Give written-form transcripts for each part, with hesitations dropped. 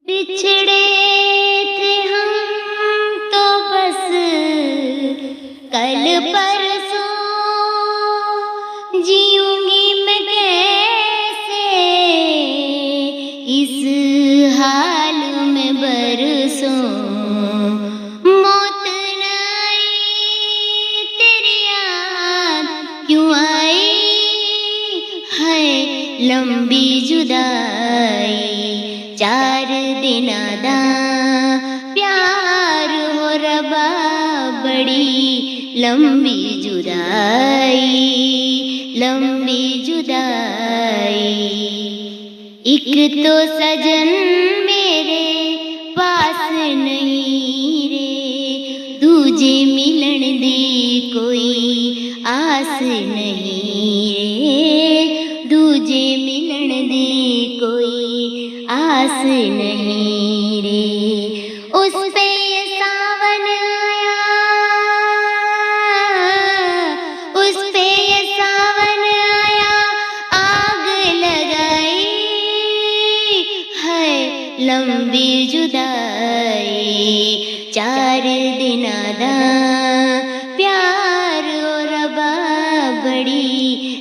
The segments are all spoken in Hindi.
बिछड़े थे हम तो बस कल परसों, जीऊंगी मैं कैसे इस हाल में बरसों। मौत न आई तेरी याद क्यों आई है, लंबी जुदाई 4 दिन दा प्यार हो रबा, बड़ी लंबी जुदाई, लंबी जुदाई। एक तो सजन मेरे पास नहीं रे, दूजे मिलन दी कोई आस नहीं रे, दूजे मिलन दी कोई आस नहीं रे। उस पे ये सावन आया, उस पे ये सावन आया, आग लगाई है, लंबी जुदाई 4 दिन दा प्यार हो रबा, बड़ी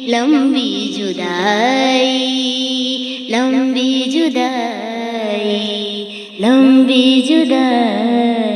लंबी जुदाई, लंबी जुदाई, लंबी जुदाई।